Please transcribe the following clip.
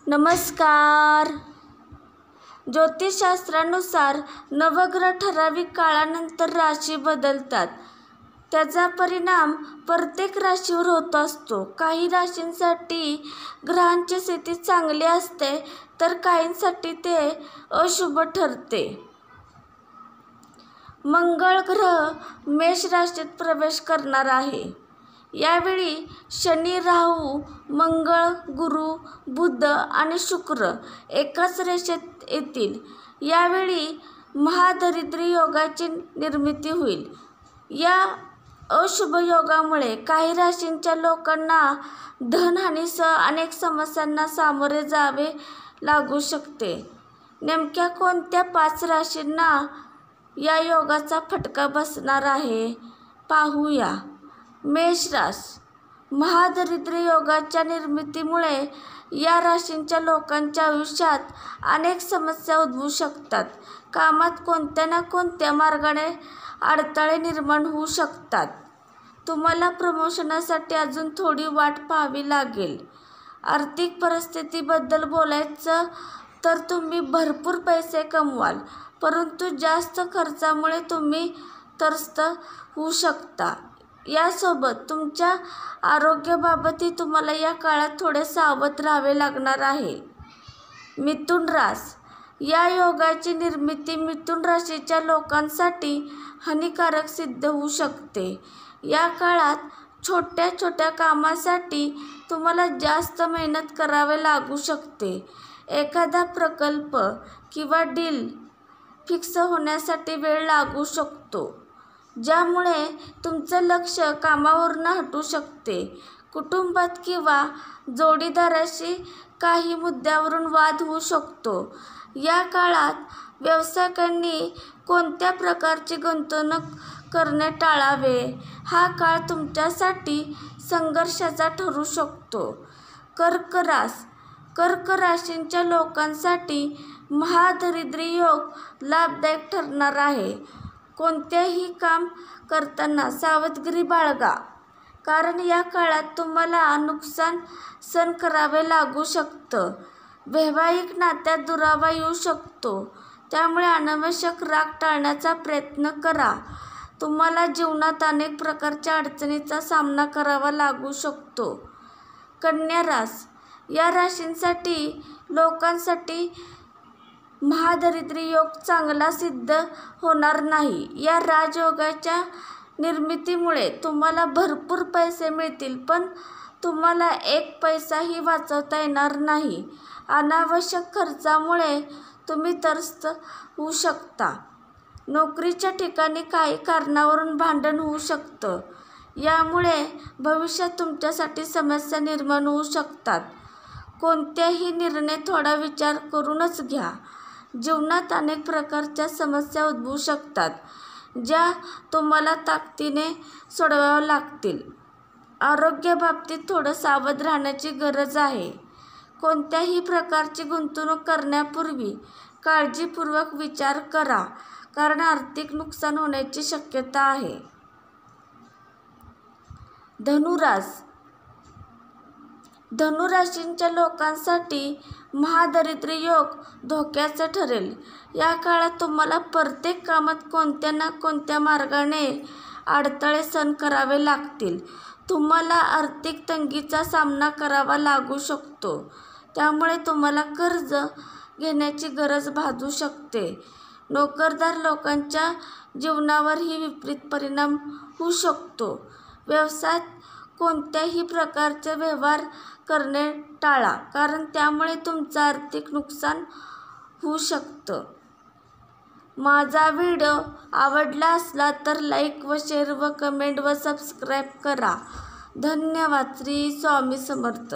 नमस्कार. ज्योतिषशास्त्रानुसार नवग्रह ठराविक काळानंतर राशी बदलतात. त्याचा परिणाम प्रत्येक राशीवर होत असतो. काही राशींसाठी ग्रहांची स्थिती चांगली असते तर काहींसाठी ते अशुभ ठरते. मंगळ ग्रह मेष राशीत प्रवेश करणार आहे. यावेळी शनी, राहू, मंगळ, गुरु, बुध आणि शुक्र एकाच रेषेत येतील. यावेळी महादरिद्री योगाची निर्मिती होईल. या अशुभ योगामुळे काही राशींच्या लोकांना धनहानीसह अनेक समस्यांना सामोरे जावे लागू शकते. नेमक्या कोणत्या 5 राशींना या योगाचा फटका बसणार आहे पाहूया. मेष राशी. महादरिद्री योगाच्या निर्मितीमुळे या राशींच्या लोकांच्या आयुष्यात अनेक समस्या उद्भवू शकतात. कामात कोणत्या ना कोणत्या मार्गाने अडथळे निर्माण होऊ शकतात. तुम्हाला प्रमोशनासाठी अजून थोडी वाट पाहावी लागेल. आर्थिक परिस्थितीबद्दल बोलायचं तर तुम्ही भरपूर पैसे कमवाल, परंतु जास्त खर्चामुळे तुम्ही त्रस्त होऊ शकता. यासोबत तुमच्या आरोग्याबाबतही तुम्हाला या काळात थोडे सावध राहावे लागणार आहे. मिथुन राशी. या योगाची निर्मिती मिथुन राशीच्या लोकांसाठी हानिकारक सिद्ध होऊ शकते. या काळात छोट्या छोट्या कामासाठी तुम्हाला जास्त मेहनत करावी लागू शकते. एखादा प्रकल्प किंवा डील फिक्स होण्यासाठी वेळ लागू शकतो, ज्यामुळे तुमचं लक्ष कामावरून हटू शकते. कुटुंबात किंवा जोडीदाराशी काही मुद्द्यावरून वाद होऊ शकतो. या काळात व्यावसायिकांनी कोणत्या प्रकारची गुंतवणूक करणे टाळावे. हा काळ तुमच्यासाठी संघर्षाचा ठरू शकतो. कर्क राशी. कर्क राशीच्या लोकांसाठी महादरिद्री योग लाभदायक ठरणार आहे. कोणतेही काम करताना सावधगिरी बाळगा, कारण या काळात तुम्हाला नुकसान सहन करावे लागू शकतं. वैवाहिक नात्यात दुरावा येऊ शकतो, त्यामुळे अनावश्यक राग टाळण्याचा प्रयत्न करा. तुम्हाला जीवनात अनेक प्रकारच्या अडचणींचा सामना करावा लागू शकतो. कन्या राशी. या राशींसाठी लोकांसाठी महादरिद्री योग चांगला सिद्ध होणार नाही. या राजयोगाच्या निर्मितीमुळे तुम्हाला भरपूर पैसे मिळतील, पण तुम्हाला एक पैसाही वाचवता येणार नाही. अनावश्यक खर्चामुळे तुम्ही त्रस्त होऊ शकता. नोकरीच्या ठिकाणी काही कारणावरून भांडण होऊ शकतं. यामुळे भविष्यात तुमच्यासाठी समस्या निर्माण होऊ शकतात. कोणत्याही निर्णय थोडा विचार करूनच घ्या. जीवनात अनेक प्रकारच्या समस्या उद्भवू शकतात, ज्या तुम्हाला ताकदीने सोडवाव्या लागतील. आरोग्याबाबतीत थोडं सावध राहण्याची गरज आहे. कोणत्याही प्रकारची गुंतवणूक करण्यापूर्वी काळजीपूर्वक विचार करा, कारण आर्थिक नुकसान होण्याची शक्यता आहे. धनु राशी. धनु राशीच्या लोकांसाठी महादरिद्री योग धोक्याचा ठरेल. या काळात तुम्हाला प्रत्येक कामात कोणत्या ना कोणत्या मार्गाने अडथळे सहन करावे लागतील. तुम्हाला आर्थिक तंगीचा सामना करावा लागू शकतो, त्यामुळे तुम्हाला कर्ज घेण्याची गरज भासू शकते. नोकरदार लोकांच्या जीवनावरही विपरीत परिणाम होऊ शकतो. व्यवसायात कोणत्याही प्रकारचे व्यवहार करणे टाळा, कारण त्यामुळे तुमचं आर्थिक नुकसान होऊ शकतं. माझा व्हिडिओ आवडला असला तर लाईक व शेअर व कमेंट व सबस्क्राईब करा. धन्यवाद. श्री स्वामी समर्थ.